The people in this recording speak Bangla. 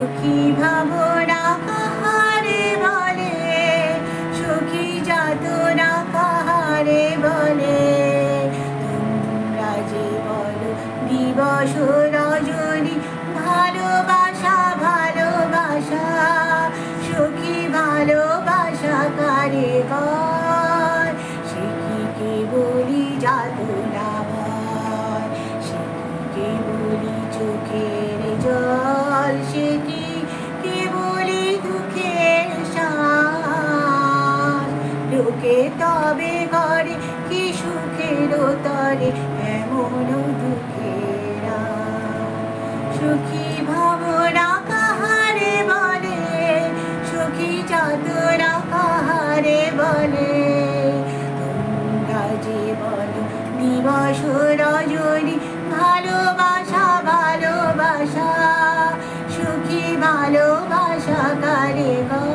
সুখী ভাবনা কাহারে বলে, সুখী যাতনা কাহারে বলে। তোমরা যে বলো দিবস রজনী, ভালোবাসা ভালোবাসা, সুখী ভালোবাসা কারে কয়? সে কি কেবলি যাতনা ভয়, সে কি কেবলি চোখের জল, সে কি কেবলি দুঃখের শ্বাস। লোকে তবে করে কি সুখের তরে এমন দুঃখের আশ। সুখী ভাবনা কাহারে বলে, সুখী যাতনা কাহারে বলে। তোমরা যে বলো দিবস রজনী, ভালোবাসা ভালোবাসা, সুখী ভালোবাসা কারে কয়?